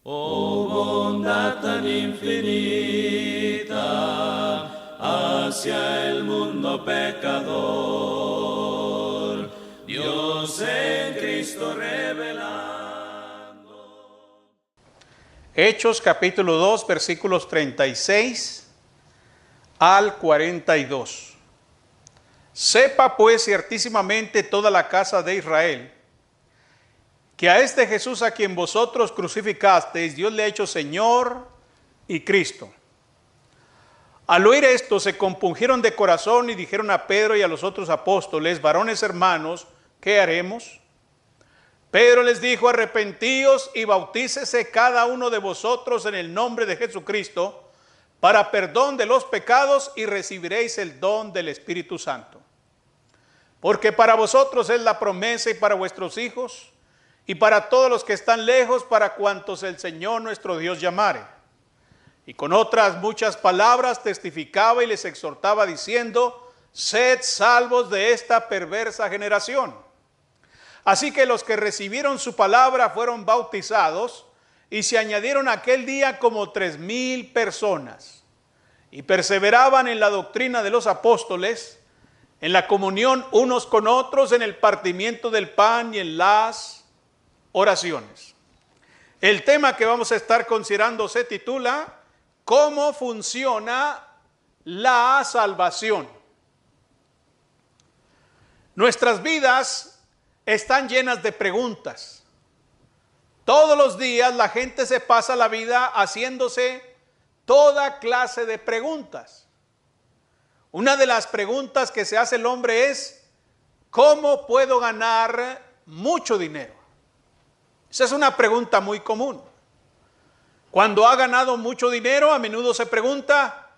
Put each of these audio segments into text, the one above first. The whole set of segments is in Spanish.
Oh bondad tan infinita hacia el mundo pecador, Dios en Cristo revelando. Hechos capítulo 2 versículos 36 al 42. Sepa pues ciertísimamente toda la casa de Israel, que a este Jesús a quien vosotros crucificasteis, Dios le ha hecho Señor y Cristo. Al oír esto, se compungieron de corazón y dijeron a Pedro y a los otros apóstoles: varones hermanos, ¿qué haremos? Pedro les dijo: arrepentíos y bautícese cada uno de vosotros en el nombre de Jesucristo para perdón de los pecados y recibiréis el don del Espíritu Santo. Porque para vosotros es la promesa y para vuestros hijos y para todos los que están lejos, para cuantos el Señor nuestro Dios llamare. Y con otras muchas palabras testificaba y les exhortaba diciendo: sed salvos de esta perversa generación. Así que los que recibieron su palabra fueron bautizados, y se añadieron aquel día como 3,000 personas. Y perseveraban en la doctrina de los apóstoles, en la comunión unos con otros, en el partimiento del pan y en las oraciones. El tema que vamos a estar considerando se titula: ¿cómo funciona la salvación? Nuestras vidas están llenas de preguntas. Todos los días la gente se pasa la vida haciéndose toda clase de preguntas. Una de las preguntas que se hace el hombre es: ¿cómo puedo ganar mucho dinero? Esa es una pregunta muy común. Cuando ha ganado mucho dinero, a menudo se pregunta: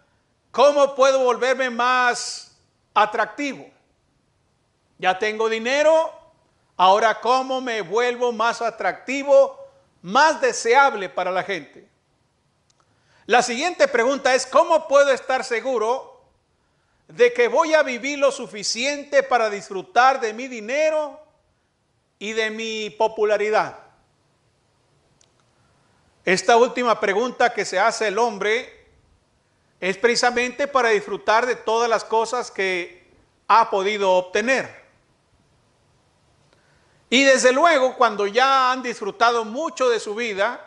¿cómo puedo volverme más atractivo? Ya tengo dinero, ahora ¿cómo me vuelvo más atractivo, más deseable para la gente? La siguiente pregunta es: ¿cómo puedo estar seguro de que voy a vivir lo suficiente para disfrutar de mi dinero y de mi popularidad? Esta última pregunta que se hace el hombre es precisamente para disfrutar de todas las cosas que ha podido obtener. Y desde luego, cuando ya han disfrutado mucho de su vida,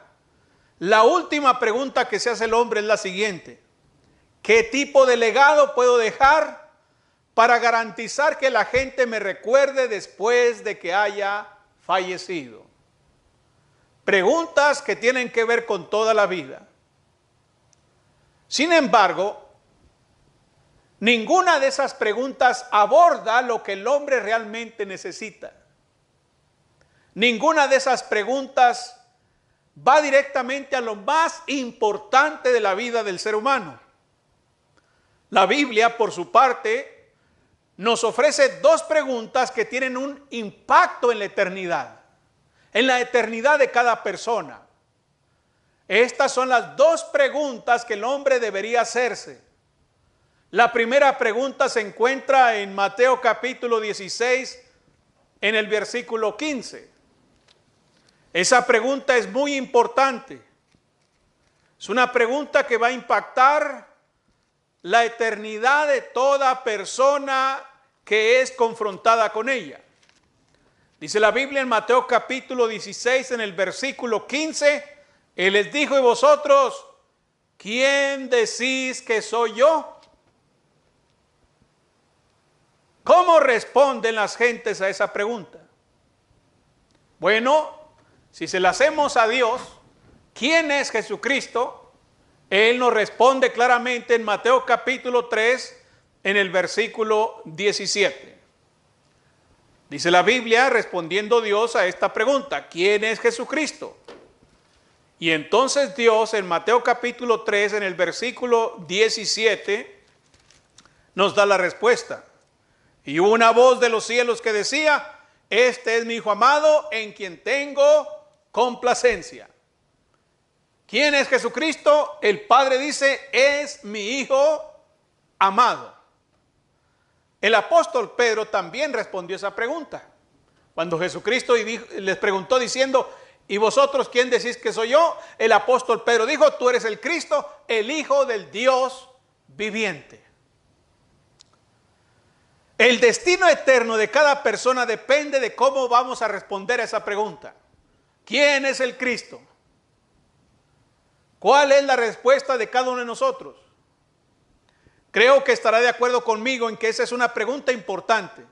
la última pregunta que se hace el hombre es la siguiente: ¿qué tipo de legado puedo dejar para garantizar que la gente me recuerde después de que haya fallecido? Preguntas que tienen que ver con toda la vida. Sin embargo, ninguna de esas preguntas aborda lo que el hombre realmente necesita. Ninguna de esas preguntas va directamente a lo más importante de la vida del ser humano. La Biblia, por su parte, nos ofrece dos preguntas que tienen un impacto en la eternidad de cada persona. Estas son las dos preguntas que el hombre debería hacerse. La primera pregunta se encuentra en Mateo capítulo 16, en el versículo 15. Esa pregunta es muy importante. Es una pregunta que va a impactar la eternidad de toda persona que es confrontada con ella. Dice la Biblia en Mateo capítulo 16, en el versículo 15, Él les dijo: ¿y vosotros quién decís que soy yo? ¿Cómo responden las gentes a esa pregunta? Bueno, si se la hacemos a Dios, ¿quién es Jesucristo? Él nos responde claramente en Mateo capítulo 3, en el versículo 17. Dice la Biblia, respondiendo Dios a esta pregunta: ¿quién es Jesucristo? Y entonces Dios en Mateo capítulo 3, en el versículo 17, nos da la respuesta. Y hubo una voz de los cielos que decía: este es mi Hijo amado, en quien tengo complacencia. ¿Quién es Jesucristo? El Padre dice: es mi Hijo amado. El apóstol Pedro también respondió esa pregunta. Cuando Jesucristo les preguntó diciendo: ¿Y vosotros quién decís que soy yo? El apóstol Pedro dijo, tú eres el Cristo, el Hijo del Dios viviente. El destino eterno de cada persona depende de cómo vamos a responder a esa pregunta. ¿Quién es el Cristo? ¿Cuál es la respuesta de cada uno de nosotros? Creo que estará de acuerdo conmigo en que esa es una pregunta importante.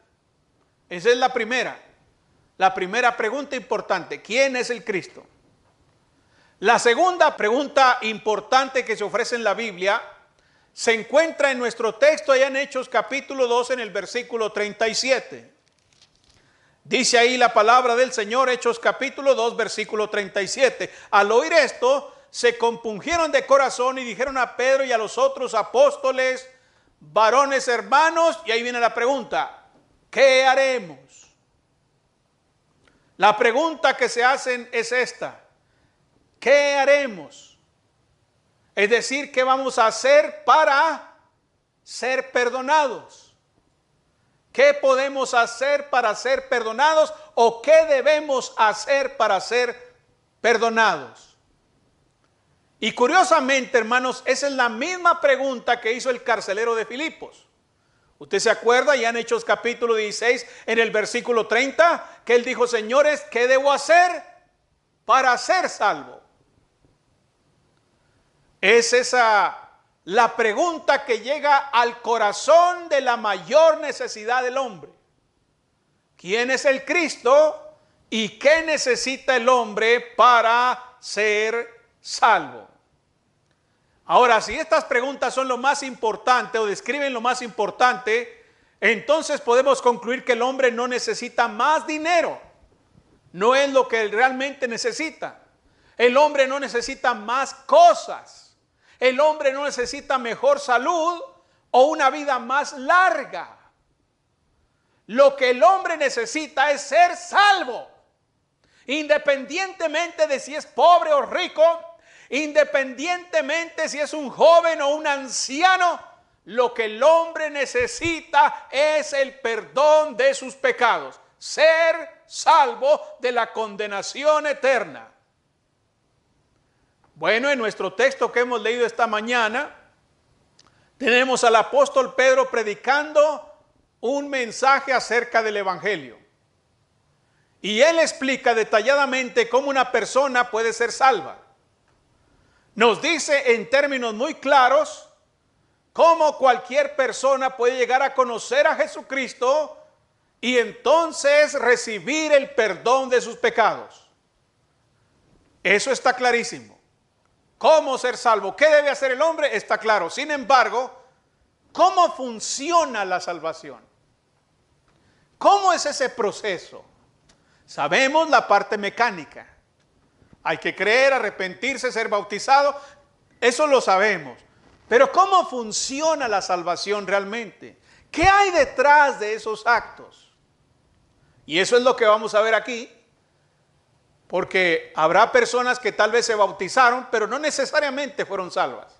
Esa es la primera pregunta importante. ¿Quién es el Cristo? La segunda pregunta importante que se ofrece en la Biblia se encuentra en nuestro texto allá en Hechos capítulo 2 en el versículo 37. Dice ahí la palabra del Señor, Hechos capítulo 2 versículo 37. Al oír esto, se compungieron de corazón y dijeron a Pedro y a los otros apóstoles, varones hermanos, y ahí viene la pregunta, ¿qué haremos? La pregunta que se hacen es esta, ¿qué haremos? Es decir, ¿qué vamos a hacer para ser perdonados? ¿Qué podemos hacer para ser perdonados o qué debemos hacer para ser perdonados? Y curiosamente, hermanos, esa es la misma pregunta que hizo el carcelero de Filipos. Usted se acuerda ya en Hechos capítulo 16, en el versículo 30, que él dijo, señores, ¿qué debo hacer para ser salvo? Es esa la pregunta que llega al corazón de la mayor necesidad del hombre. ¿Quién es el Cristo y qué necesita el hombre para ser salvo? Ahora, si estas preguntas son lo más importante o describen lo más importante, entonces podemos concluir que el hombre no necesita más dinero. No es lo que él realmente necesita. El hombre no necesita más cosas. El hombre no necesita mejor salud o una vida más larga. Lo que el hombre necesita es ser salvo. Independientemente de si es pobre o rico, independientemente si es un joven o un anciano, lo que el hombre necesita es el perdón de sus pecados, ser salvo de la condenación eterna. Bueno, en nuestro texto que hemos leído esta mañana, tenemos al apóstol Pedro predicando un mensaje acerca del Evangelio. Y él explica detalladamente cómo una persona puede ser salva. Nos dice en términos muy claros cómo cualquier persona puede llegar a conocer a Jesucristo y entonces recibir el perdón de sus pecados. Eso está clarísimo. ¿Cómo ser salvo? ¿Qué debe hacer el hombre? Está claro. Sin embargo, ¿cómo funciona la salvación? ¿Cómo es ese proceso? Sabemos la parte mecánica. Hay que creer, arrepentirse, ser bautizado. Eso lo sabemos. Pero ¿cómo funciona la salvación realmente? ¿Qué hay detrás de esos actos? Y eso es lo que vamos a ver aquí. Porque habrá personas que tal vez se bautizaron, pero no necesariamente fueron salvas.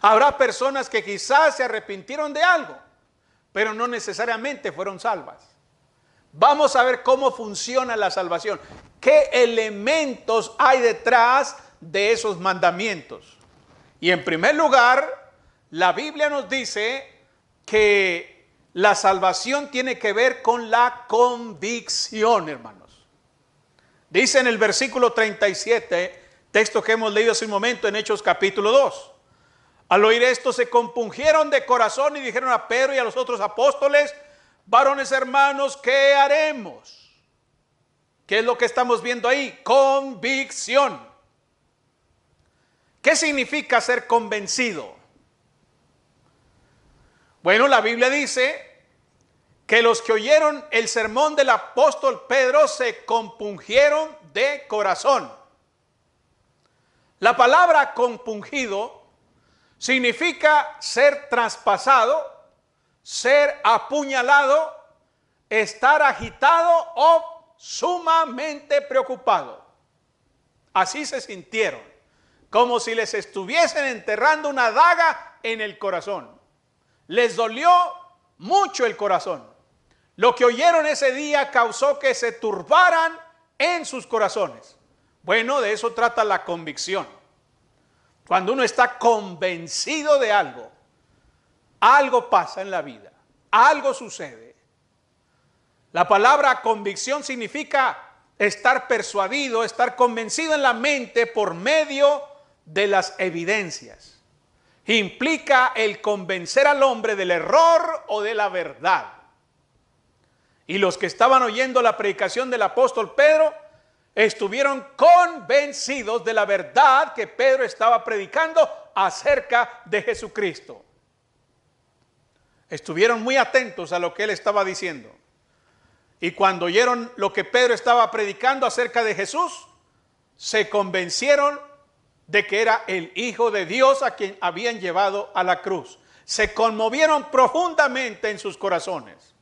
Habrá personas que quizás se arrepintieron de algo, pero no necesariamente fueron salvas. Vamos a ver cómo funciona la salvación. ¿Qué elementos hay detrás de esos mandamientos? Y en primer lugar, la Biblia nos dice que la salvación tiene que ver con la convicción, hermanos. Dice en el versículo 37, texto que hemos leído hace un momento en Hechos capítulo 2. Al oír esto se compungieron de corazón y dijeron a Pedro y a los otros apóstoles, varones hermanos, ¿qué haremos? ¿Qué es lo que estamos viendo ahí? Convicción. ¿Qué significa ser convencido? Bueno, la Biblia dice que los que oyeron el sermón del apóstol Pedro se compungieron de corazón. La palabra compungido significa ser traspasado, ser apuñalado, estar agitado o sumamente preocupado. Así se sintieron, como si les estuviesen enterrando una daga en el corazón. Les dolió mucho el corazón. Lo que oyeron ese día causó que se turbaran en sus corazones. Bueno, de eso trata la convicción. Cuando uno está convencido de algo, algo pasa en la vida, algo sucede. La palabra convicción significa estar persuadido, estar convencido en la mente por medio de las evidencias. Implica el convencer al hombre del error o de la verdad. Y los que estaban oyendo la predicación del apóstol Pedro estuvieron convencidos de la verdad que Pedro estaba predicando acerca de Jesucristo. Estuvieron muy atentos a lo que él estaba diciendo. Y cuando oyeron lo que Pedro estaba predicando acerca de Jesús, se convencieron de que era el Hijo de Dios a quien habían llevado a la cruz. Se conmovieron profundamente en sus corazones.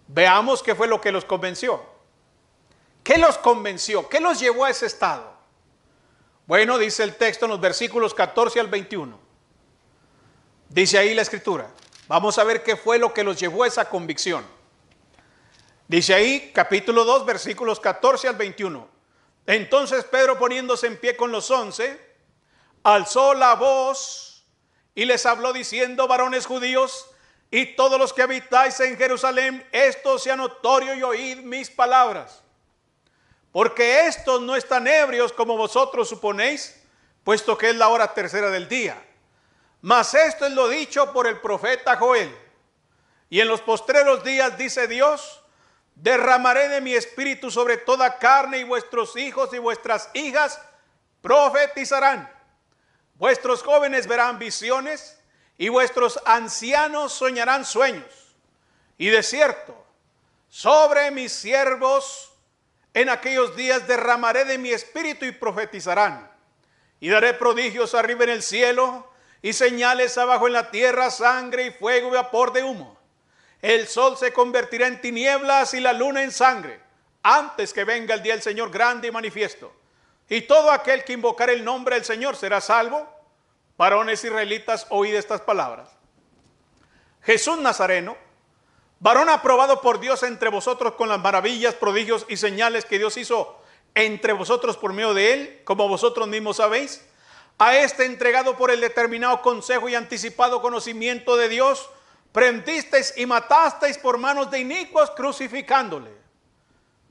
Veamos qué fue lo que los convenció. ¿Qué los convenció? ¿Qué los llevó a ese estado? Bueno, dice el texto en los versículos 14 al 21. Dice ahí la escritura. Vamos a ver qué fue lo que los llevó a esa convicción. Dice ahí, capítulo 2, versículos 14 al 21. Entonces Pedro, poniéndose en pie con los 11, alzó la voz y les habló diciendo: varones judíos y todos los que habitáis en Jerusalén, esto sea notorio y oíd mis palabras. Porque estos no están ebrios como vosotros suponéis, puesto que es la hora tercera del día. Mas esto es lo dicho por el profeta Joel. Y en los postreros días, dice Dios, derramaré de mi espíritu sobre toda carne, y vuestros hijos y vuestras hijas profetizarán. Vuestros jóvenes verán visiones, y vuestros ancianos soñarán sueños. Y de cierto, sobre mis siervos en aquellos días derramaré de mi espíritu y profetizarán. Y daré prodigios arriba en el cielo y señales abajo en la tierra, sangre y fuego y vapor de humo. El sol se convertirá en tinieblas y la luna en sangre, antes que venga el día del Señor grande y manifiesto. Y todo aquel que invocare el nombre del Señor será salvo. Varones israelitas, oíd estas palabras. Jesús Nazareno, varón aprobado por Dios entre vosotros con las maravillas, prodigios y señales que Dios hizo entre vosotros por medio de él, como vosotros mismos sabéis, a este entregado por el determinado consejo y anticipado conocimiento de Dios, prendisteis y matasteis por manos de inicuos, crucificándole,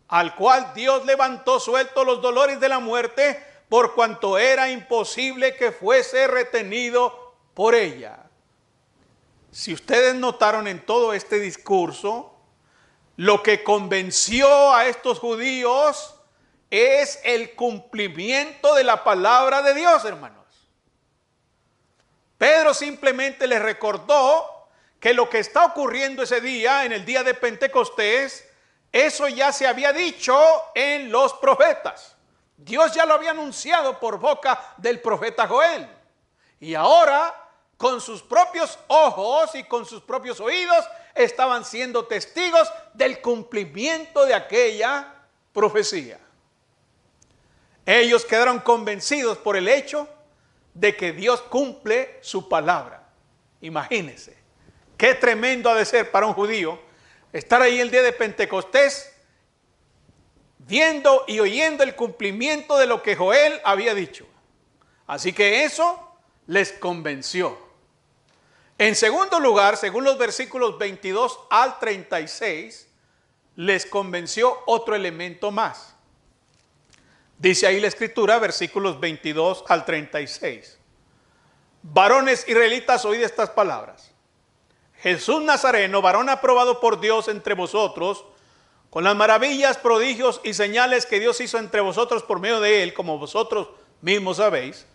al cual Dios levantó suelto los dolores de la muerte, por cuanto era imposible que fuese retenido por ella. Si ustedes notaron en todo este discurso, lo que convenció a estos judíos es el cumplimiento de la palabra de Dios, hermanos. Pedro simplemente les recordó que lo que está ocurriendo ese día, en el día de Pentecostés, eso ya se había dicho en los profetas. Dios ya lo había anunciado por boca del profeta Joel. Y ahora, con sus propios ojos y con sus propios oídos, estaban siendo testigos del cumplimiento de aquella profecía. Ellos quedaron convencidos por el hecho de que Dios cumple su palabra. Imagínense, qué tremendo ha de ser para un judío estar ahí el día de Pentecostés, viendo y oyendo el cumplimiento de lo que Joel había dicho. Así que eso les convenció. En segundo lugar, según los versículos 22 al 36, les convenció otro elemento más. Dice ahí la escritura, versículos 22 al 36. Varones israelitas, oíd estas palabras. Jesús Nazareno, varón aprobado por Dios entre vosotros, con las maravillas, prodigios y señales que Dios hizo entre vosotros por medio de él, como vosotros mismos sabéis,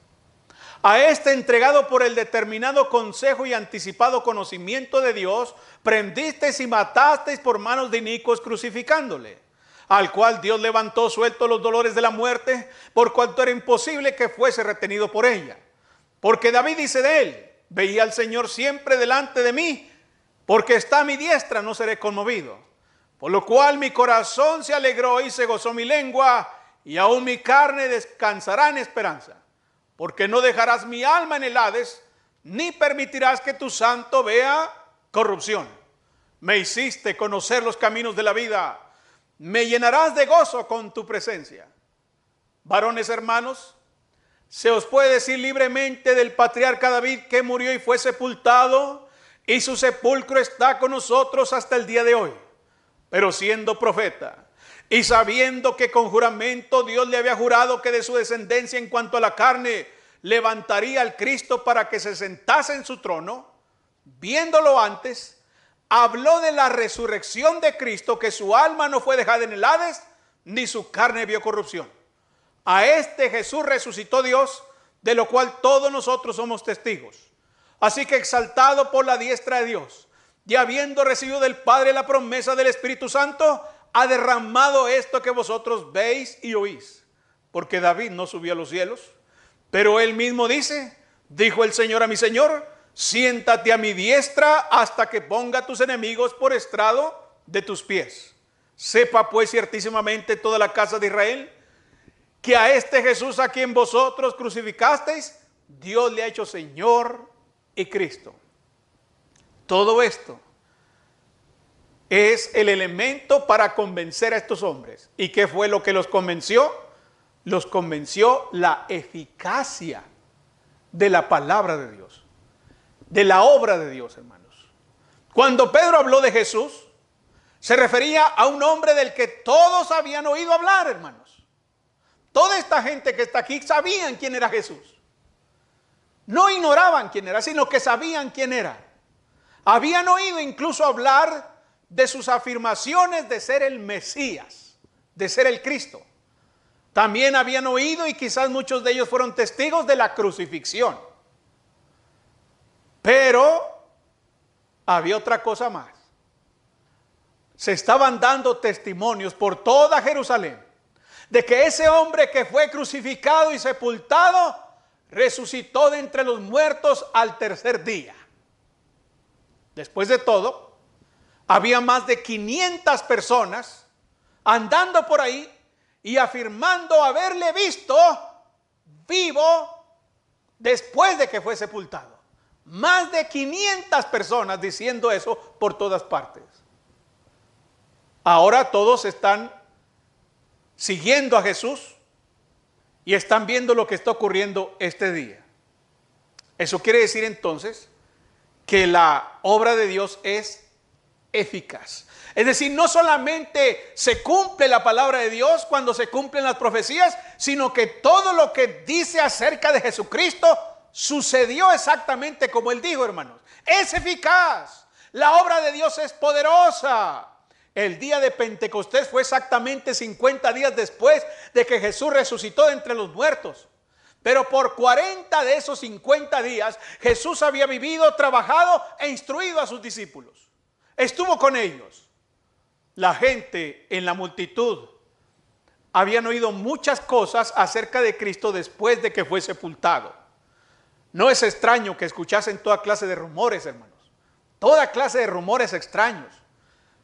a este entregado por el determinado consejo y anticipado conocimiento de Dios, prendisteis y matasteis por manos de inicuos, crucificándole, al cual Dios levantó suelto los dolores de la muerte, por cuanto era imposible que fuese retenido por ella. Porque David dice de él: veía al Señor siempre delante de mí, porque está a mi diestra, no seré conmovido. Por lo cual mi corazón se alegró y se gozó mi lengua, y aún mi carne descansará en esperanza. Porque no dejarás mi alma en el Hades, ni permitirás que tu santo vea corrupción. Me hiciste conocer los caminos de la vida, me llenarás de gozo con tu presencia. Varones hermanos, se os puede decir libremente del patriarca David, que murió y fue sepultado, y su sepulcro está con nosotros hasta el día de hoy. Pero siendo profeta, y sabiendo que con juramento Dios le había jurado que de su descendencia en cuanto a la carne levantaría al Cristo para que se sentase en su trono, viéndolo antes, habló de la resurrección de Cristo, que su alma no fue dejada en el Hades, ni su carne vio corrupción. A este Jesús resucitó Dios, de lo cual todos nosotros somos testigos. Así que exaltado por la diestra de Dios, y habiendo recibido del Padre la promesa del Espíritu Santo, ha derramado esto que vosotros veis y oís. Porque David no subió a los cielos, pero él mismo dice, dijo el Señor a mi Señor, siéntate a mi diestra hasta que ponga a tus enemigos por estrado de tus pies. Sepa pues ciertísimamente toda la casa de Israel, que a este Jesús a quien vosotros crucificasteis, Dios le ha hecho Señor y Cristo. Todo esto es el elemento para convencer a estos hombres. ¿Y qué fue lo que los convenció? Los convenció la eficacia de la palabra de Dios, de la obra de Dios, hermanos. Cuando Pedro habló de Jesús, se refería a un hombre del que todos habían oído hablar, hermanos. Toda esta gente que está aquí sabían quién era Jesús. No ignoraban quién era, sino que sabían quién era. Habían oído incluso hablar de sus afirmaciones de ser el Mesías, de ser el Cristo. También habían oído, y quizás muchos de ellos fueron testigos de la crucifixión. Pero había otra cosa más. Se estaban dando testimonios por toda Jerusalén de que ese hombre que fue crucificado y sepultado resucitó de entre los muertos al tercer día. Después de todo, había más de 500 personas andando por ahí y afirmando haberle visto vivo después de que fue sepultado. Más de 500 personas diciendo eso por todas partes. Ahora todos están siguiendo a Jesús y están viendo lo que está ocurriendo este día. Eso quiere decir entonces que la obra de Dios es eficaz. Es decir, no solamente se cumple la palabra de Dios cuando se cumplen las profecías, sino que todo lo que dice acerca de Jesucristo sucedió exactamente como Él dijo, hermanos. Es eficaz. La obra de Dios es poderosa. El día de Pentecostés fue exactamente 50 días después de que Jesús resucitó de entre los muertos. Pero por 40 de esos 50 días, Jesús había vivido, trabajado e instruido a sus discípulos. Estuvo con ellos. La gente en la multitud habían oído muchas cosas acerca de Cristo después de que fue sepultado. No es extraño que escuchasen toda clase de rumores, hermanos. Toda clase de rumores extraños.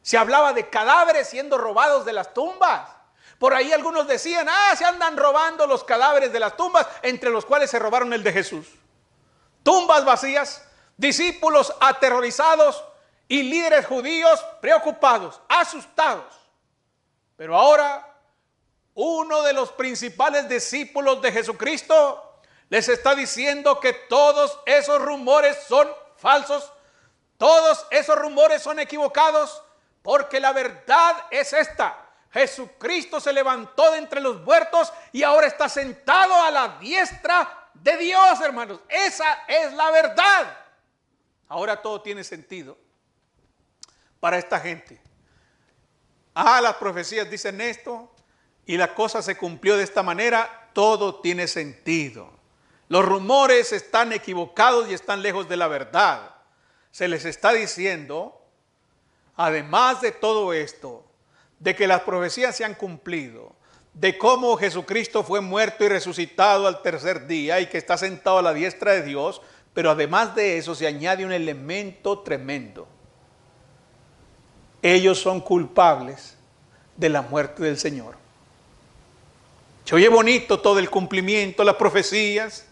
Se hablaba de cadáveres siendo robados de las tumbas. Por ahí algunos decían, se andan robando los cadáveres de las tumbas, entre los cuales se robaron el de Jesús. Tumbas vacías, discípulos aterrorizados y líderes judíos preocupados, asustados. Pero ahora, uno de los principales discípulos de Jesucristo les está diciendo que todos esos rumores son falsos, todos esos rumores son equivocados, porque la verdad es esta: Jesucristo se levantó de entre los muertos y ahora está sentado a la diestra de Dios, hermanos. Esa es la verdad. Ahora todo tiene sentido para esta gente. Las profecías dicen esto y la cosa se cumplió de esta manera. Todo tiene sentido. Los rumores están equivocados y están lejos de la verdad. Se les está diciendo, además de todo esto, de que las profecías se han cumplido, de cómo Jesucristo fue muerto y resucitado al tercer día y que está sentado a la diestra de Dios, pero además de eso se añade un elemento tremendo. Ellos son culpables de la muerte del Señor. Se oye bonito todo el cumplimiento, las profecías,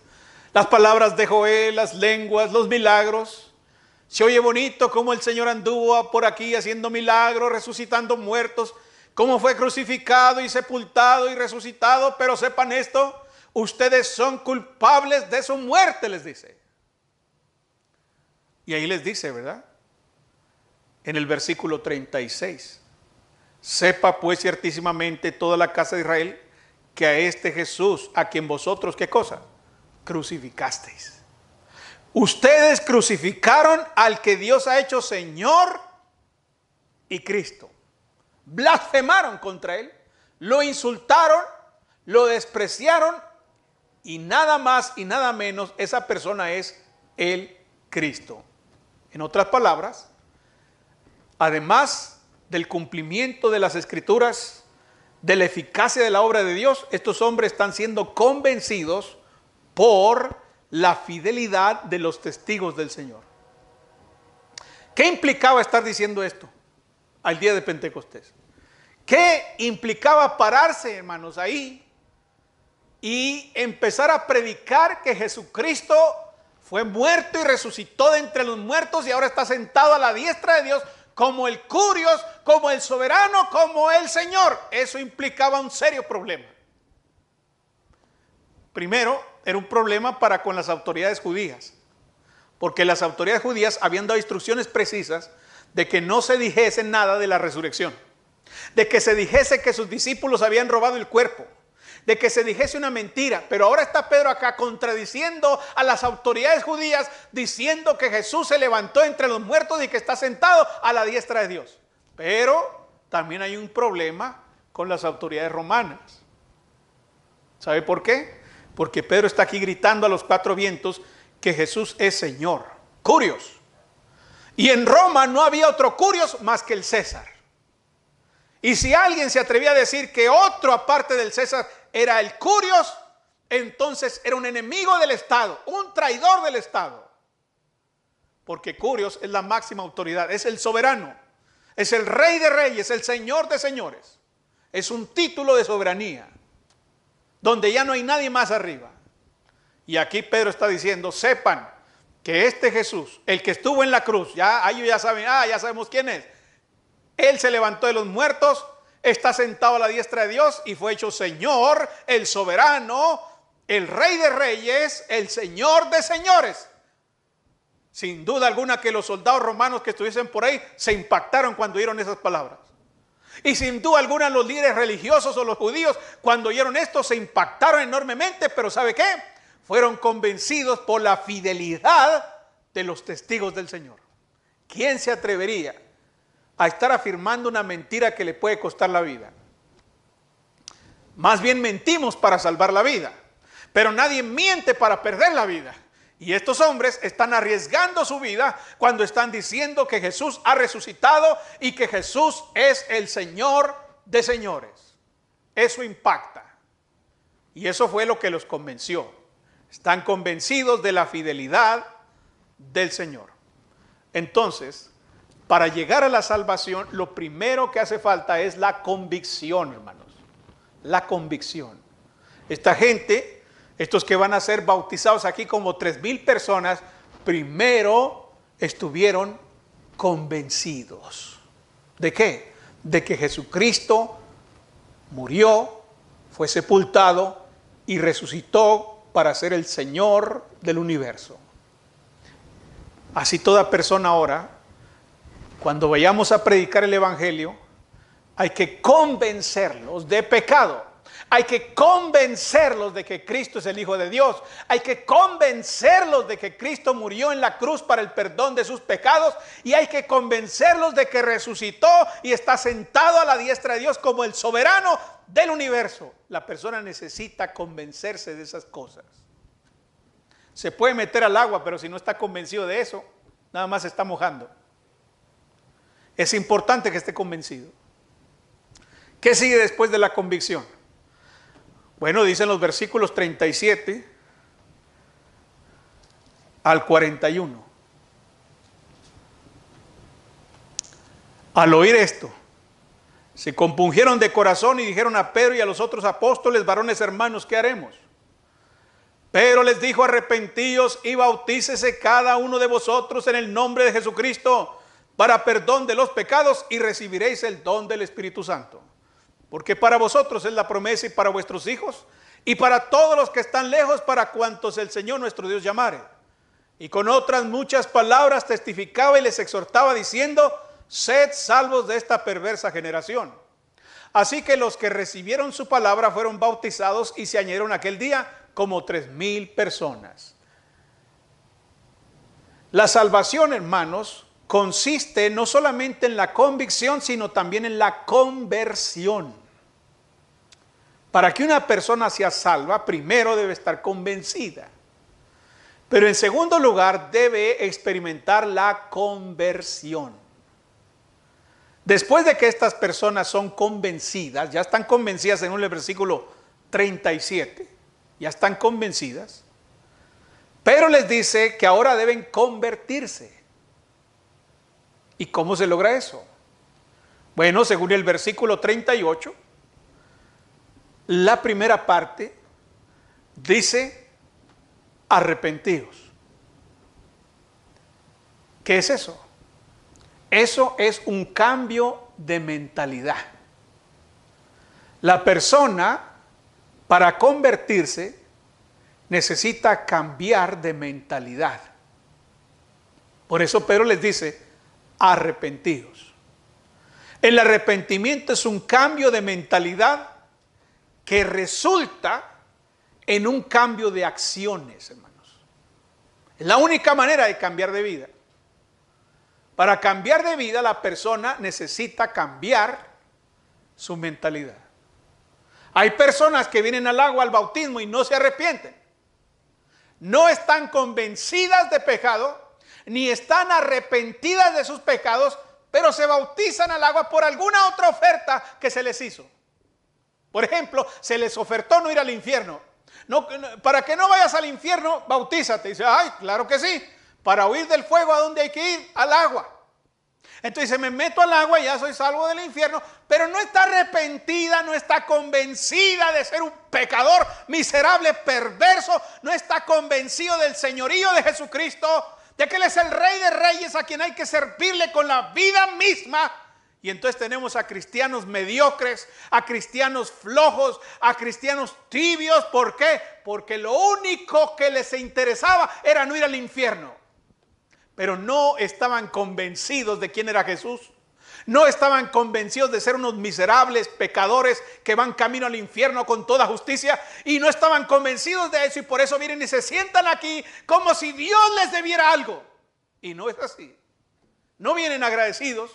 las palabras de Joel, las lenguas, los milagros. Se oye bonito cómo el Señor anduvo por aquí haciendo milagros, resucitando muertos. cómo fue crucificado y sepultado y resucitado, pero sepan esto, ustedes son culpables de su muerte, les dice. Y ahí les dice, ¿verdad? En el versículo 36, sepa pues ciertísimamente toda la casa de Israel que a este Jesús, a quien vosotros, ¿qué cosa? Crucificasteis. Ustedes crucificaron al que Dios ha hecho Señor y Cristo. Blasfemaron contra él, lo insultaron, lo despreciaron y nada más y nada menos esa persona es el Cristo. En otras palabras, además del cumplimiento de las Escrituras, de la eficacia de la obra de Dios, estos hombres están siendo convencidos por la fidelidad de los testigos del Señor. ¿Qué implicaba estar diciendo esto al día de Pentecostés? ¿Qué implicaba pararse, hermanos, ahí y empezar a predicar que Jesucristo fue muerto y resucitó de entre los muertos y ahora está sentado a la diestra de Dios como el Curios, como el soberano, como el Señor? Eso implicaba un serio problema. Primero, era un problema para con las autoridades judías, porque las autoridades judías habían dado instrucciones precisas de que no se dijese nada de la resurrección, de que se dijese que sus discípulos habían robado el cuerpo, de que se dijese una mentira. Pero ahora está Pedro acá contradiciendo a las autoridades judías, diciendo que Jesús se levantó entre los muertos y que está sentado a la diestra de Dios. Pero también hay un problema con las autoridades romanas. ¿Sabe por qué? Porque Pedro está aquí gritando a los cuatro vientos que Jesús es Señor. Curios. Y en Roma no había otro Curios más que el César. Y si alguien se atrevía a decir que otro aparte del César era el Curios, entonces era un enemigo del Estado, un traidor del Estado. Porque Curios es la máxima autoridad, es el soberano, es el rey de reyes, el señor de señores. Es un título de soberanía, donde ya no hay nadie más arriba. Y aquí Pedro está diciendo, sepan que este Jesús, el que estuvo en la cruz, ya ellos ya saben, ya sabemos quién es. Él se levantó de los muertos, está sentado a la diestra de Dios y fue hecho Señor, el soberano, el Rey de reyes, el Señor de señores. Sin duda alguna que los soldados romanos que estuviesen por ahí se impactaron cuando oyeron esas palabras. Y sin duda alguna los líderes religiosos o los judíos cuando oyeron esto se impactaron enormemente, pero ¿sabe qué? Fueron convencidos por la fidelidad de los testigos del Señor. ¿Quién se atrevería a estar afirmando una mentira que le puede costar la vida? Más bien mentimos para salvar la vida, pero nadie miente para perder la vida. Y estos hombres están arriesgando su vida cuando están diciendo que Jesús ha resucitado y que Jesús es el Señor de señores. Eso impacta. Y eso fue lo que los convenció. Están convencidos de la fidelidad del Señor. Entonces, para llegar a la salvación, lo primero que hace falta es la convicción, hermanos. La convicción. Esta gente, estos que van a ser bautizados aquí como 3,000 personas, primero estuvieron convencidos. ¿De qué? De que Jesucristo murió, fue sepultado y resucitó para ser el Señor del universo. Así toda persona ahora, cuando vayamos a predicar el Evangelio, hay que convencerlos de pecado. Hay que convencerlos de que Cristo es el Hijo de Dios. Hay que convencerlos de que Cristo murió en la cruz para el perdón de sus pecados. Y hay que convencerlos de que resucitó y está sentado a la diestra de Dios como el soberano del universo. La persona necesita convencerse de esas cosas. Se puede meter al agua, pero si no está convencido de eso, nada más se está mojando. Es importante que esté convencido. ¿Qué sigue después de la convicción? Bueno, dicen los versículos 37 al 41. Al oír esto, se compungieron de corazón y dijeron a Pedro y a los otros apóstoles, varones hermanos, ¿qué haremos? Pedro les dijo, arrepentíos y bautícese cada uno de vosotros en el nombre de Jesucristo para perdón de los pecados y recibiréis el don del Espíritu Santo. porque para vosotros es la promesa y para vuestros hijos y para todos los que están lejos, para cuantos el Señor nuestro Dios llamare. Y con otras muchas palabras testificaba y les exhortaba diciendo: sed salvos de esta perversa generación. Así que los que recibieron su palabra fueron bautizados y se añadieron aquel día como 3,000 personas. La salvación, hermanos, consiste no solamente en la convicción, sino también en la conversión. Para que una persona sea salva, primero debe estar convencida. Pero en segundo lugar, debe experimentar la conversión. Después de que estas personas son convencidas, ya están convencidas según el versículo 37, ya están convencidas, pero les dice que ahora deben convertirse. ¿Y cómo se logra eso? Bueno, según el versículo 38, la primera parte dice: arrepentidos. ¿Qué es eso? Eso es un cambio de mentalidad. La persona, para convertirse, necesita cambiar de mentalidad. Por eso Pedro les dice: arrepentidos. El arrepentimiento es un cambio de mentalidad que resulta en un cambio de acciones, hermanos. Es la única manera de cambiar de vida. Para cambiar de vida, la persona necesita cambiar su mentalidad. Hay personas que vienen al agua, al bautismo, y no se arrepienten. No están convencidas de pecado, ni están arrepentidas de sus pecados, pero se bautizan al agua por alguna otra oferta que se les hizo. Por ejemplo, se les ofertó no ir al infierno. No, para que no vayas al infierno, bautízate. Y dice: ay, claro que sí. Para huir del fuego, ¿a dónde hay que ir? Al agua. Entonces me meto al agua y ya soy salvo del infierno, pero no está arrepentida, no está convencida de ser un pecador miserable, perverso, no está convencido del señorío de Jesucristo, de que Él es el Rey de Reyes a quien hay que servirle con la vida misma. Y entonces tenemos a cristianos mediocres, a cristianos flojos, a cristianos tibios. ¿Por qué? Porque lo único que les interesaba era no ir al infierno. Pero no estaban convencidos de quién era Jesús. No estaban convencidos de ser unos miserables pecadores que van camino al infierno con toda justicia. Y no estaban convencidos de eso, y por eso vienen y se sientan aquí como si Dios les debiera algo. Y no es así. No vienen agradecidos.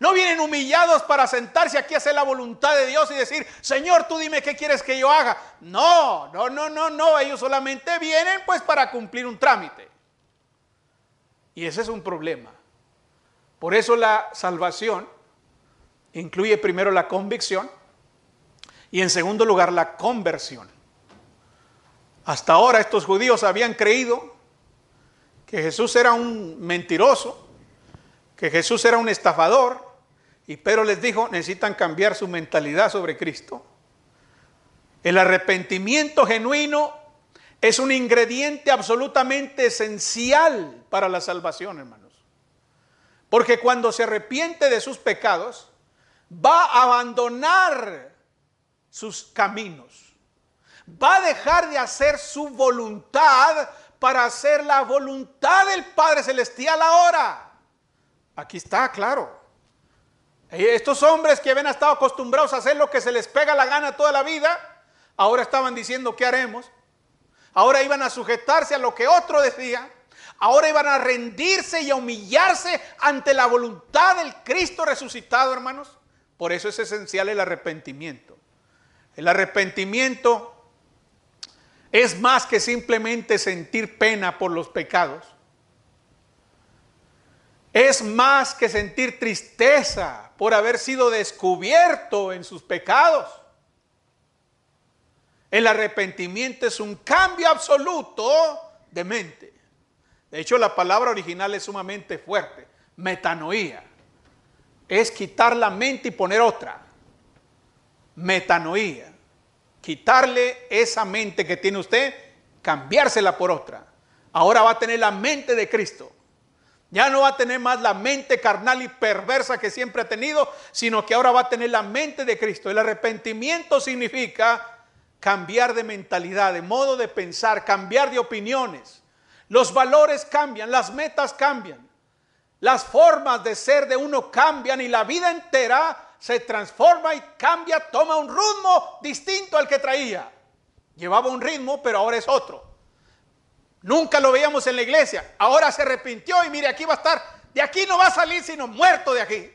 No vienen humillados para sentarse aquí a hacer la voluntad de Dios y decir: Señor, tú dime qué quieres que yo haga. No. Ellos solamente vienen pues para cumplir un trámite. Y ese es un problema. Por eso la salvación incluye primero la convicción y en segundo lugar la conversión. Hasta ahora estos judíos habían creído que Jesús era un mentiroso, que Jesús era un estafador, y Pedro les dijo: necesitan cambiar su mentalidad sobre Cristo. El arrepentimiento genuino es un ingrediente absolutamente esencial para la salvación, hermanos. Porque cuando se arrepiente de sus pecados, va a abandonar sus caminos. Va a dejar de hacer su voluntad para hacer la voluntad del Padre Celestial ahora. Aquí está, claro. Estos hombres que habían estado acostumbrados a hacer lo que se les pega la gana toda la vida, ahora estaban diciendo: ¿qué haremos? Ahora iban a sujetarse a lo que otro decía. Ahora iban a rendirse y a humillarse ante la voluntad del Cristo resucitado, hermanos. Por eso es esencial el arrepentimiento. El arrepentimiento es más que simplemente sentir pena por los pecados. Es más que sentir tristeza por haber sido descubierto en sus pecados. El arrepentimiento es un cambio absoluto de mente. De hecho, la palabra original es sumamente fuerte. Metanoía. Es quitar la mente y poner otra. Metanoía. Quitarle esa mente que tiene usted, cambiársela por otra. Ahora va a tener la mente de Cristo. Ya no va a tener más la mente carnal y perversa que siempre ha tenido, sino que ahora va a tener la mente de Cristo. El arrepentimiento significa cambiar de mentalidad, de modo de pensar, cambiar de opiniones. Los valores cambian, las metas cambian, las formas de ser de uno cambian y la vida entera se transforma y cambia, toma un ritmo distinto al que traía. Llevaba un ritmo, pero ahora es otro. Nunca lo veíamos en la iglesia. Ahora se arrepintió y mire, aquí va a estar. De aquí no va a salir sino muerto de aquí.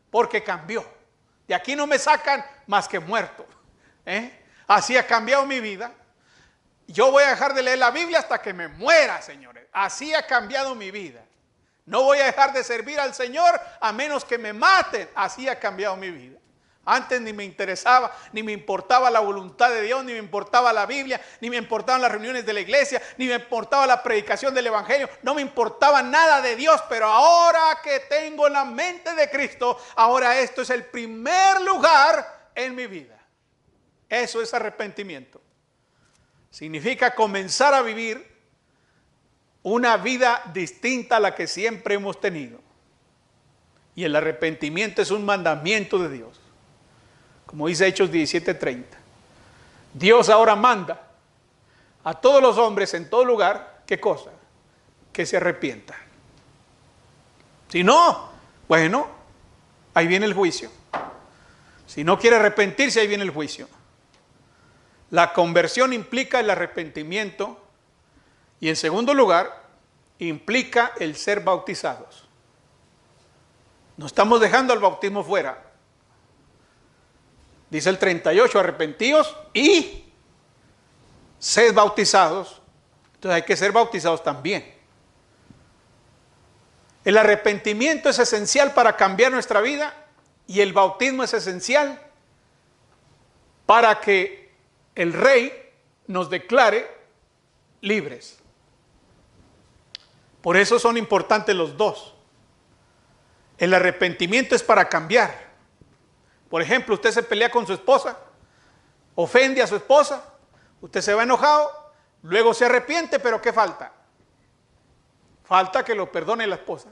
Porque cambió. De aquí no me sacan más que muerto. Así ha cambiado mi vida. Yo voy a dejar de leer la Biblia hasta que me muera, señores. Así ha cambiado mi vida. No voy a dejar de servir al Señor a menos que me maten. Así ha cambiado mi vida. Antes ni me interesaba, ni me importaba la voluntad de Dios, ni me importaba la Biblia, ni me importaban las reuniones de la iglesia, ni me importaba la predicación del Evangelio. No me importaba nada de Dios, pero ahora que tengo la mente de Cristo, ahora esto es el primer lugar en mi vida. Eso es arrepentimiento. Significa comenzar a vivir una vida distinta a la que siempre hemos tenido. Y el arrepentimiento es un mandamiento de Dios. Como dice Hechos 17:30. Dios ahora manda a todos los hombres en todo lugar, ¿qué cosa? Que se arrepientan. Si no, bueno, ahí viene el juicio. Si no quiere arrepentirse, ahí viene el juicio. La conversión implica el arrepentimiento y en segundo lugar, implica el ser bautizados. No estamos dejando el bautismo fuera. Dice el 38, arrepentíos y sed bautizados. Entonces hay que ser bautizados también. El arrepentimiento es esencial para cambiar nuestra vida y el bautismo es esencial para que el Rey nos declare libres. Por eso son importantes los dos. El arrepentimiento es para cambiar. Por ejemplo, usted se pelea con su esposa, ofende a su esposa, usted se va enojado, luego se arrepiente, pero ¿qué falta? Falta que lo perdone la esposa.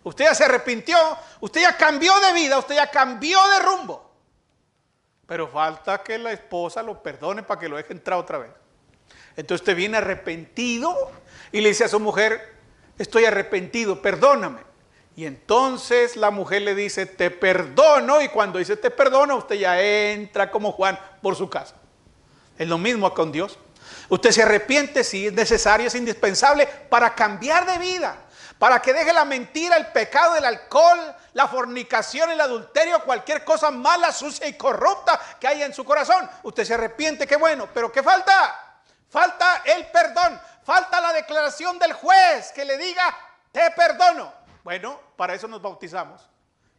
Usted ya se arrepintió, usted ya cambió de vida, usted ya cambió de rumbo. Pero falta que la esposa lo perdone para que lo deje entrar otra vez. Entonces usted viene arrepentido y le dice a su mujer, estoy arrepentido, perdóname. Y entonces la mujer le dice, te perdono, y cuando dice te perdono, usted ya entra como Juan por su casa. Es lo mismo con Dios. Usted se arrepiente si es necesario, es indispensable para cambiar de vida, para que deje la mentira, el pecado, el alcohol, la fornicación, el adulterio, cualquier cosa mala, sucia y corrupta que haya en su corazón. Usted se arrepiente, qué bueno, pero ¿qué falta? Falta el perdón, falta la declaración del juez que le diga, te perdono. Bueno, para eso nos bautizamos.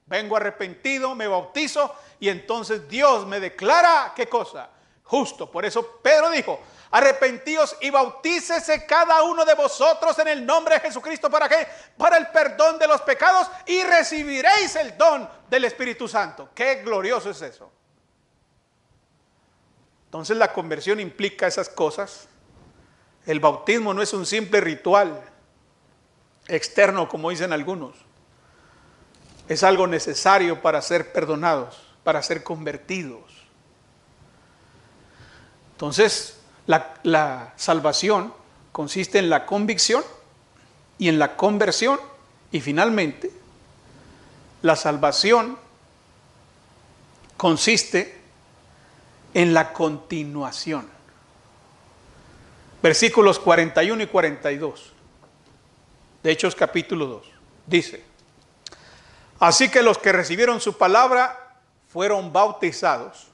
Vengo arrepentido, me bautizo y entonces Dios me declara, ¿qué cosa? Justo. Por eso Pedro dijo, arrepentíos y bautícese cada uno de vosotros en el nombre de Jesucristo. ¿Para qué? Para el perdón de los pecados y recibiréis el don del Espíritu Santo. ¡Qué glorioso es eso! Entonces la conversión implica esas cosas. El bautismo no es un simple ritual externo, como dicen algunos. Es algo necesario para ser perdonados, para ser convertidos. Entonces, la salvación consiste en la convicción y en la conversión. Y finalmente, la salvación consiste en la continuación. Versículos 41 y 42. De Hechos capítulo 2, dice, así que los que recibieron su palabra fueron bautizados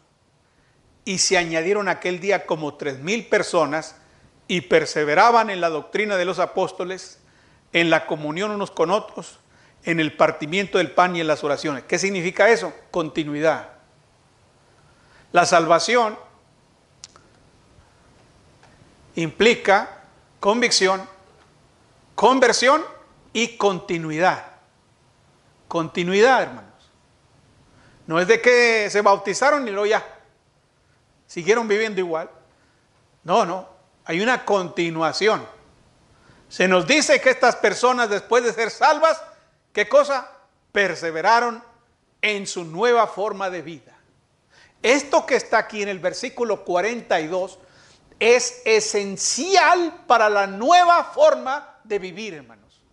y se añadieron aquel día como 3,000 personas y perseveraban en la doctrina de los apóstoles, en la comunión unos con otros, en el partimiento del pan y en las oraciones. ¿Qué significa eso? Continuidad. La salvación implica convicción, conversión y continuidad. Continuidad, hermanos. No es de que se bautizaron y luego ya siguieron viviendo igual. No, hay una continuación. Se nos dice que estas personas, después de ser salvas, ¿qué cosa? Perseveraron en su nueva forma de vida. Esto que está aquí en el versículo 42 es esencial para la nueva forma de vivir, hermanos.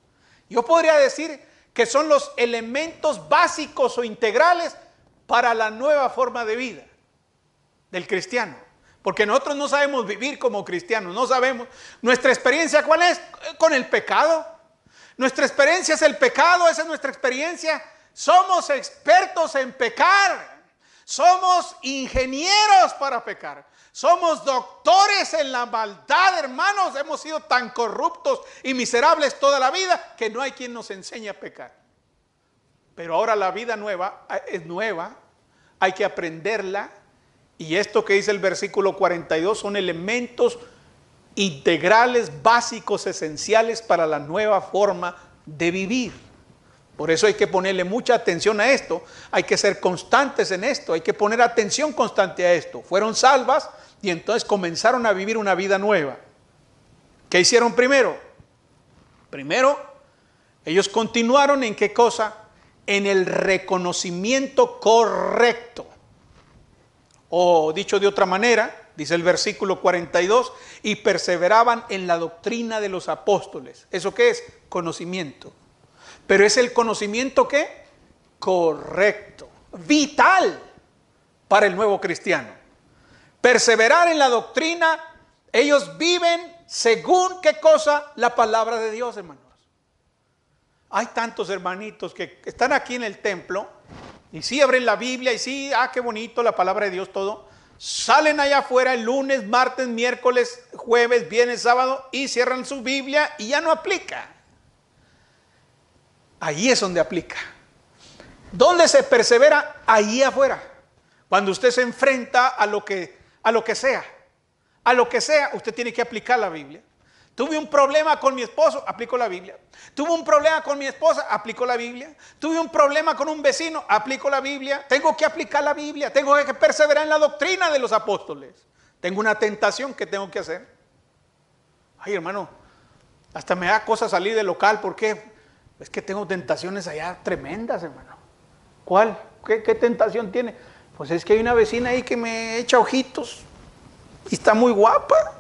Yo podría decir que son los elementos básicos o integrales para la nueva forma de vida del cristiano. Porque nosotros no sabemos vivir como cristianos, no sabemos. Nuestra experiencia, ¿cuál es? Con el pecado. Nuestra experiencia es el pecado, esa es nuestra experiencia. Somos expertos en pecar. Somos ingenieros para pecar. Somos doctores en la maldad, hermanos. Hemos sido tan corruptos y miserables toda la vida que no hay quien nos enseñe a pecar. Pero ahora la vida nueva es nueva. Hay que aprenderla. Y esto que dice el versículo 42 son elementos integrales, básicos, esenciales para la nueva forma de vivir. Por eso hay que ponerle mucha atención a esto. Hay que ser constantes en esto. Hay que poner atención constante a esto. Fueron salvas y entonces comenzaron a vivir una vida nueva. ¿Qué hicieron primero? Primero, ellos continuaron en ¿qué cosa? En el reconocimiento correcto. O dicho de otra manera, dice el versículo 42, y perseveraban en la doctrina de los apóstoles. ¿Eso qué es? Conocimiento. Pero es el conocimiento ¿qué? Correcto, vital para el nuevo cristiano. Perseverar en la doctrina, ellos viven según ¿qué cosa? La palabra de Dios, hermanos. Hay tantos hermanitos que están aquí en el templo y sí abren la Biblia y sí, qué bonito la palabra de Dios, todo. Salen allá afuera el lunes, martes, miércoles, jueves, viernes, sábado y cierran su Biblia y ya no aplica. Ahí es donde aplica. ¿Dónde se persevera? Ahí afuera. Cuando usted se enfrenta a lo que sea. A lo que sea, usted tiene que aplicar la Biblia. Tuve un problema con mi esposo, aplico la Biblia. Tuve un problema con mi esposa, aplico la Biblia. Tuve un problema con un vecino, aplico la Biblia. Tengo que aplicar la Biblia. Tengo que perseverar en la doctrina de los apóstoles. Tengo una tentación que tengo que hacer. Ay, hermano, hasta me da cosa salir del local. ¿Por qué? Es que tengo tentaciones allá tremendas, hermano. ¿Cuál? ¿Qué tentación tiene? Pues es que hay una vecina ahí que me echa ojitos y está muy guapa.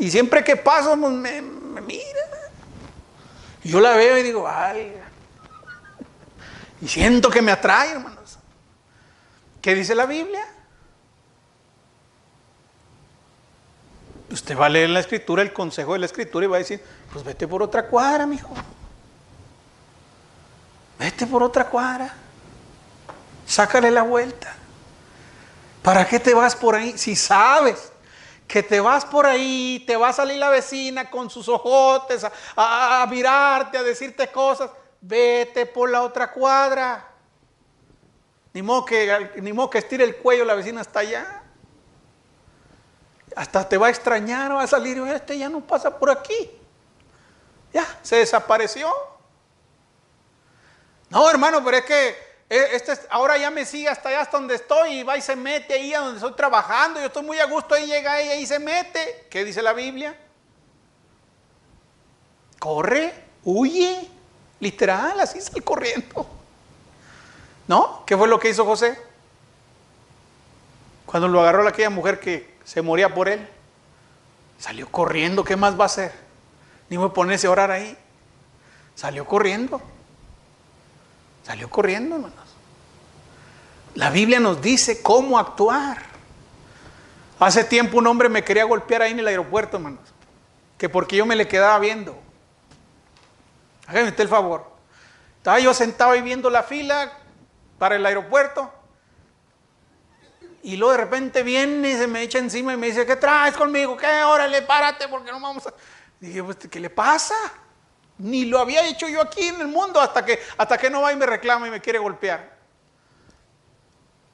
Y siempre que paso me mira. Y yo la veo y digo, ay. Y siento que me atrae, hermanos. ¿Qué dice la Biblia? Usted va a leer la Escritura, el consejo de la Escritura y va a decir, pues vete por otra cuadra, mijo. Vete por otra cuadra. Sácale la vuelta. ¿Para qué te vas por ahí? Si sabes que te vas por ahí, te va a salir la vecina con sus ojotes a mirarte, a decirte cosas, vete por la otra cuadra. Ni modo que estire el cuello la vecina hasta allá. Hasta te va a extrañar, va a salir, este ya no pasa por aquí. Ya, se desapareció. No, hermano, pero es que ahora ya me sigue hasta allá, hasta donde estoy, y va y se mete ahí a donde estoy trabajando. Yo estoy muy a gusto, ahí llega ella y se mete. ¿Qué dice la Biblia? Corre, huye, literal, así sale corriendo. ¿No? ¿Qué fue lo que hizo José? Cuando lo agarró aquella mujer que se moría por él, salió corriendo. ¿Qué más va a hacer? Ni voy a ponerse a orar ahí. Salió corriendo. Salió corriendo, hermanos. La Biblia nos dice cómo actuar. Hace tiempo un hombre me quería golpear ahí en el aeropuerto, hermanos. Que porque yo me le quedaba viendo. Hágame usted el favor. Estaba yo sentado ahí viendo la fila para el aeropuerto. Y luego de repente viene y se me echa encima y me dice, ¿qué traes conmigo? ¿Qué? Órale, párate porque no vamos a... Dije, pues, ¿qué le pasa? Ni lo había hecho yo aquí en el mundo hasta que no va y me reclama y me quiere golpear.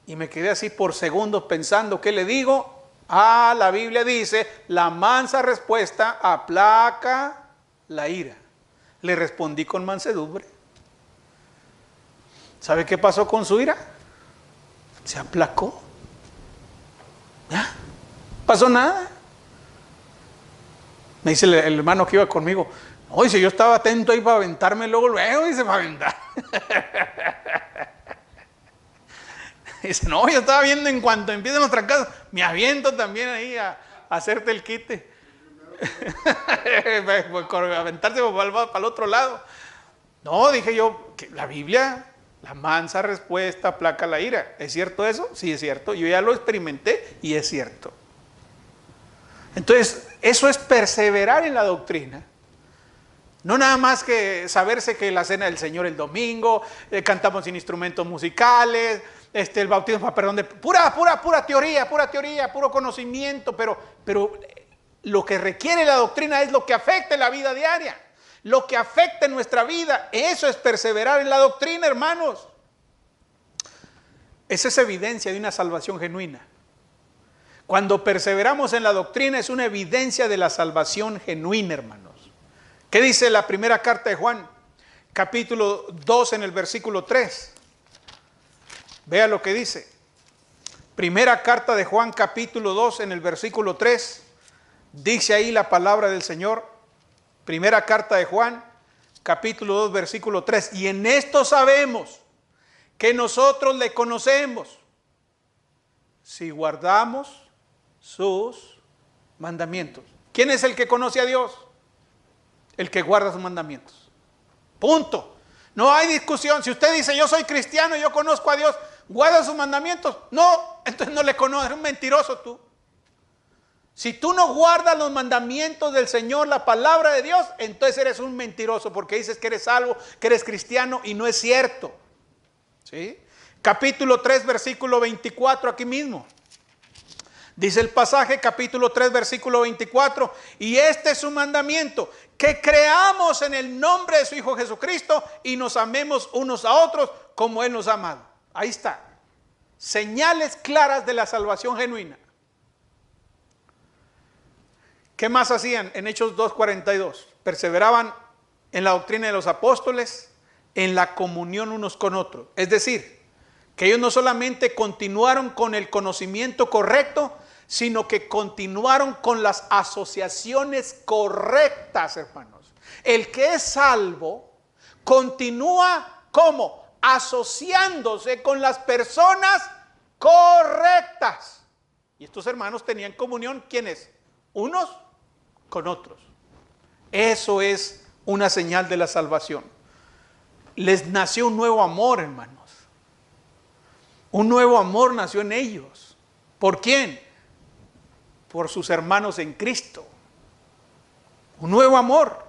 Y me quedé así por segundos pensando, ¿qué le digo? La Biblia dice, la mansa respuesta aplaca la ira. Le respondí con mansedumbre. ¿Sabe qué pasó con su ira? Se aplacó. ¿Ya? Pasó nada. Me dice el hermano que iba conmigo, Oye, si yo estaba atento ahí para aventarme luego, dice, para aventar. Dice, no, yo estaba viendo en cuanto empiezan los trancazos, me aviento también ahí a hacerte el quite. Aventarse para el otro lado. No, dije yo, que la Biblia, la mansa respuesta aplaca la ira. ¿Es cierto eso? Sí, es cierto. Yo ya lo experimenté y es cierto. Entonces, eso es perseverar en la doctrina. No nada más que saberse que la cena del Señor el domingo, cantamos sin instrumentos musicales, el bautismo, perdón, pura teoría, puro conocimiento, pero lo que requiere la doctrina es lo que afecta la vida diaria, lo que afecta nuestra vida. Eso es perseverar en la doctrina, hermanos. Esa es evidencia de una salvación genuina. Cuando perseveramos en la doctrina es una evidencia de la salvación genuina, hermanos. ¿Qué dice la primera carta de Juan? Capítulo 2 en el versículo 3. Vea lo que dice. Primera carta de Juan, capítulo 2 en el versículo 3. Dice ahí la palabra del Señor. Primera carta de Juan, capítulo 2, versículo 3. Y en esto sabemos que nosotros le conocemos si guardamos sus mandamientos. ¿Quién es el que conoce a Dios? El que guarda sus mandamientos. Punto. No hay discusión. Si usted dice yo soy cristiano, yo conozco a Dios, ¿guarda sus mandamientos? No, entonces no le conoces, eres un mentiroso tú. Si tú no guardas los mandamientos del Señor, la palabra de Dios, entonces eres un mentiroso porque dices que eres salvo, que eres cristiano y no es cierto. ¿Sí? Capítulo 3, versículo 24, aquí mismo. Dice el pasaje, capítulo 3, versículo 24, y este es su mandamiento, que creamos en el nombre de su Hijo Jesucristo y nos amemos unos a otros como Él nos ha amado. Ahí está. Señales claras de la salvación genuina. ¿Qué más hacían en Hechos 2:42? Perseveraban en la doctrina de los apóstoles, en la comunión unos con otros. Es decir, que ellos no solamente continuaron con el conocimiento correcto, sino que continuaron con las asociaciones correctas, hermanos. El que es salvo continúa ¿cómo? Asociándose con las personas correctas. Y estos hermanos tenían comunión, ¿quiénes? Unos con otros. Eso es una señal de la salvación. Les nació un nuevo amor, hermanos. Un nuevo amor nació en ellos. ¿Por quién? Por sus hermanos en Cristo. Un nuevo amor.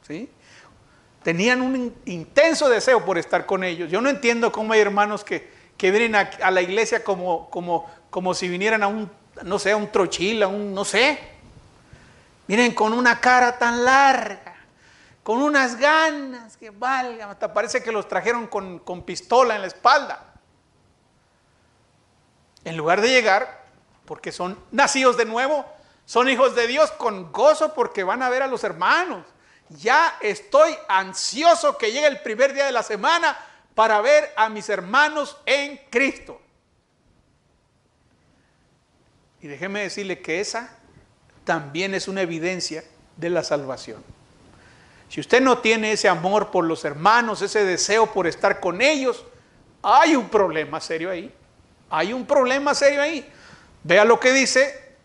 ¿Sí? Tenían un intenso deseo por estar con ellos. Yo no entiendo cómo hay hermanos que vienen a la iglesia como si vinieran a un trochil, no sé. Miren, con una cara tan larga, con unas ganas que valgan, hasta parece que los trajeron con pistola en la espalda. En lugar de llegar, porque son nacidos de nuevo, son hijos de Dios con gozo porque van a ver a los hermanos. Ya estoy ansioso que llegue el primer día de la semana para ver a mis hermanos en Cristo. Y déjeme decirle que esa también es una evidencia de la salvación. Si usted no tiene ese amor por los hermanos, ese deseo por estar con ellos, hay un problema serio ahí. Hay un problema serio ahí. Vea lo que dice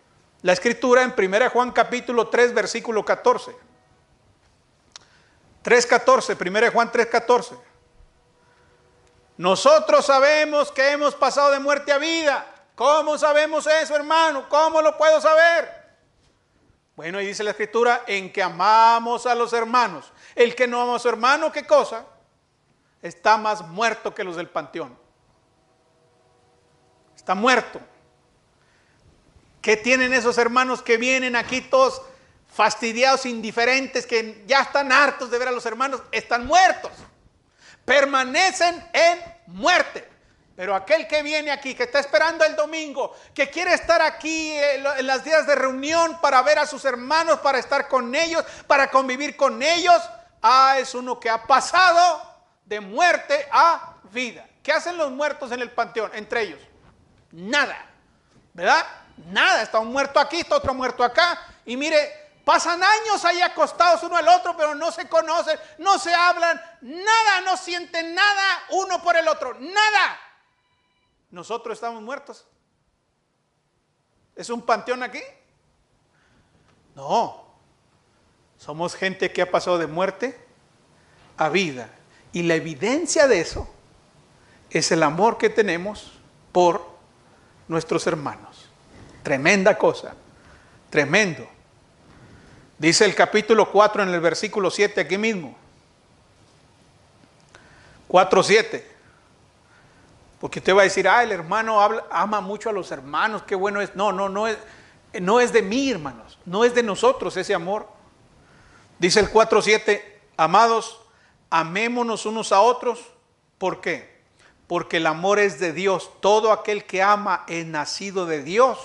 la Escritura en 1 Juan capítulo 3, versículo 14. 3:14, 1 Juan 3:14. Nosotros sabemos que hemos pasado de muerte a vida. ¿Cómo sabemos eso, hermano? ¿Cómo lo puedo saber? Bueno, ahí dice la Escritura, en que amamos a los hermanos. El que no ama a su hermano, ¿qué cosa? Está más muerto que los del panteón. Está muerto. ¿Qué tienen esos hermanos que vienen aquí todos fastidiados, indiferentes, que ya están hartos de ver a los hermanos? Están muertos. Permanecen en muerte. Pero aquel que viene aquí, que está esperando el domingo, que quiere estar aquí en los días de reunión para ver a sus hermanos, para estar con ellos, para convivir con ellos, es uno que ha pasado de muerte a vida. ¿Qué hacen los muertos en el panteón entre ellos? Nada, ¿verdad? Nada, está un muerto aquí, está otro muerto acá. Y mire, pasan años ahí acostados uno al otro, pero no se conocen, no se hablan, nada, no sienten nada uno por el otro, nada. Nosotros estamos muertos. ¿Es un panteón aquí? No. Somos gente que ha pasado de muerte a vida. Y la evidencia de eso es el amor que tenemos por nuestros hermanos. Tremenda cosa. Tremendo. Dice el capítulo 4 en el versículo 7 aquí mismo. 4:7. Porque usted va a decir, el hermano ama mucho a los hermanos, qué bueno es. No es de mí, hermanos. No es de nosotros ese amor. Dice el 4:7, amados, amémonos unos a otros. ¿Por qué? Porque el amor es de Dios. Todo aquel que ama es nacido de Dios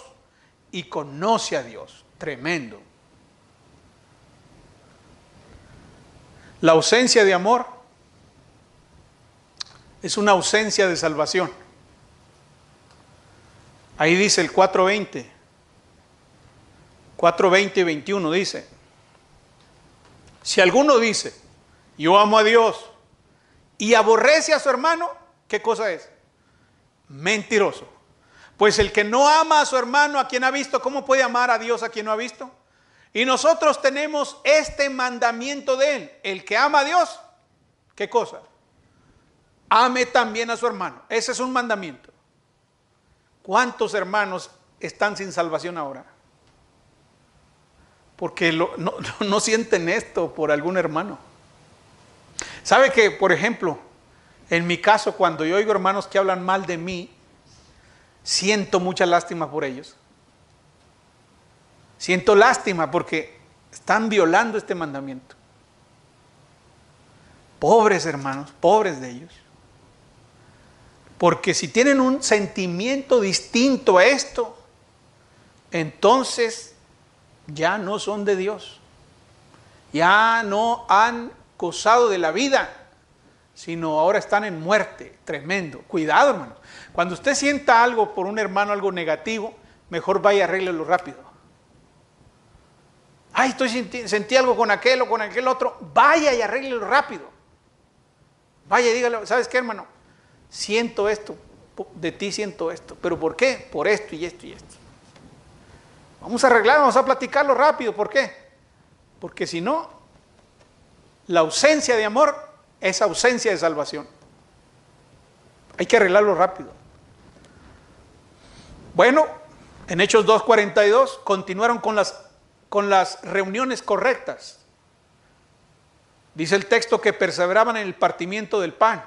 y conoce a Dios. Tremendo. La ausencia de amor es una ausencia de salvación. Ahí dice el 4:20 y 21 dice, si alguno dice, yo amo a Dios y aborrece a su hermano, ¿qué cosa es? Mentiroso. Pues el que no ama a su hermano, a quien ha visto, ¿cómo puede amar a Dios a quien no ha visto? Y nosotros tenemos este mandamiento de Él. El que ama a Dios, ¿qué cosa? Ame también a su hermano. Ese es un mandamiento. ¿Cuántos hermanos están sin salvación ahora? Porque no sienten esto por algún hermano. ¿Sabe que, por ejemplo, en mi caso, cuando yo oigo hermanos que hablan mal de mí, siento mucha lástima por ellos? Siento lástima porque están violando este mandamiento. Pobres hermanos, pobres de ellos. Porque si tienen un sentimiento distinto a esto, entonces ya no son de Dios. Ya no han gozado de la vida, sino ahora están en muerte. Tremendo. Cuidado, hermano. Cuando usted sienta algo por un hermano, algo negativo, mejor vaya y arréglelo rápido. Sentí algo con aquel o con aquel otro. Vaya y arréglelo rápido. Vaya y dígale, ¿sabes qué, hermano? Siento esto, de ti siento esto. ¿Pero por qué? Por esto y esto y esto. Vamos a arreglar, vamos a platicarlo rápido. ¿Por qué? Porque si no, la ausencia de amor es ausencia de salvación. Hay que arreglarlo rápido. Bueno, en Hechos 2:42 continuaron con las reuniones correctas. Dice el texto que perseveraban en el partimiento del pan.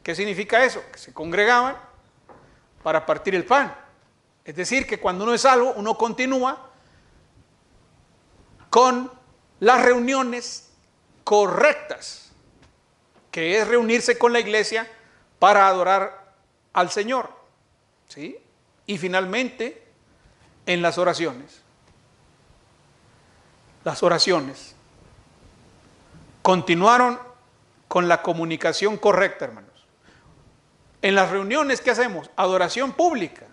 ¿Qué significa eso? Que se congregaban para partir el pan. Es decir, que cuando uno es salvo, uno continúa con las reuniones correctas, que es reunirse con la iglesia para adorar al Señor. ¿Sí? Y finalmente, en las oraciones. Las oraciones continuaron con la comunicación correcta, hermanos. En las reuniones, ¿qué hacemos? Adoración pública.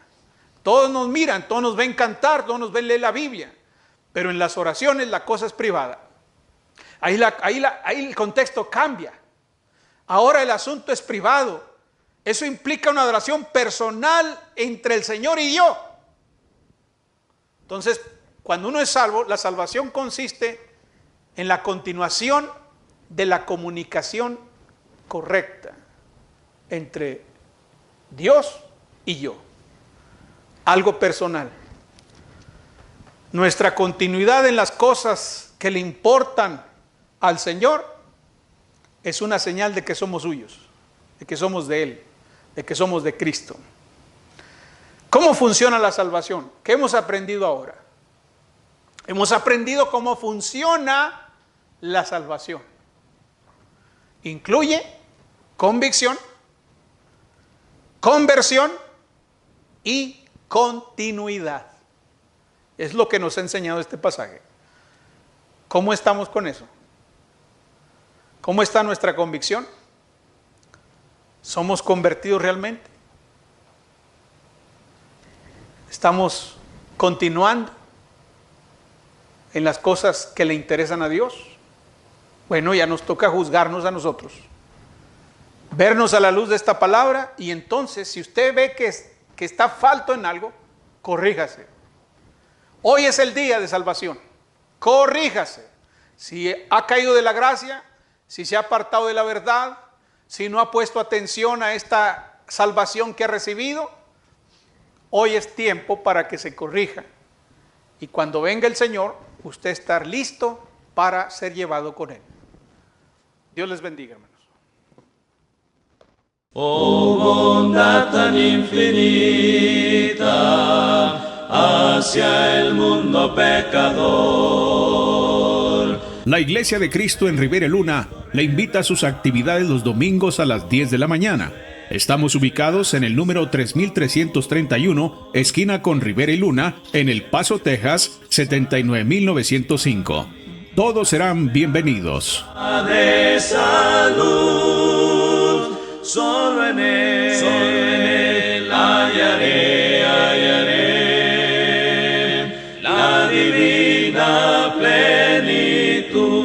Todos nos miran, todos nos ven cantar, todos nos ven leer la Biblia. Pero en las oraciones la cosa es privada. Ahí el contexto cambia. Ahora el asunto es privado. Eso implica una adoración personal entre el Señor y yo. Entonces, cuando uno es salvo, la salvación consiste en la continuación de la comunicación correcta entre Dios y yo. Algo personal. Nuestra continuidad en las cosas que le importan al Señor es una señal de que somos suyos, de que somos de Él, de que somos de Cristo. ¿Cómo funciona la salvación? ¿Qué hemos aprendido ahora? Hemos aprendido cómo funciona la salvación. Incluye convicción, conversión y continuidad. Es lo que nos ha enseñado este pasaje. ¿Cómo estamos con eso? ¿Cómo está nuestra convicción? ¿Somos convertidos realmente? ¿Estamos continuando en las cosas que le interesan a Dios? Bueno, ya nos toca juzgarnos a nosotros, vernos a la luz de esta palabra, y entonces si usted ve que está falto en algo, corríjase. Hoy es el día de salvación, corríjase. Si ha caído de la gracia, si se ha apartado de la verdad, si no ha puesto atención a esta salvación que ha recibido, hoy es tiempo para que se corrija. Y cuando venga el Señor, usted estar listo para ser llevado con Él. Dios les bendiga, hermanos. Oh bondad tan infinita hacia el mundo pecador. La Iglesia de Cristo en Rivera Luna le invita a sus actividades los domingos a las 10 de la mañana. Estamos ubicados en el número 3331, esquina con Rivera y Luna, en El Paso, Texas, 79905. Todos serán bienvenidos. De salud, solo en él hallaré la divina plenitud.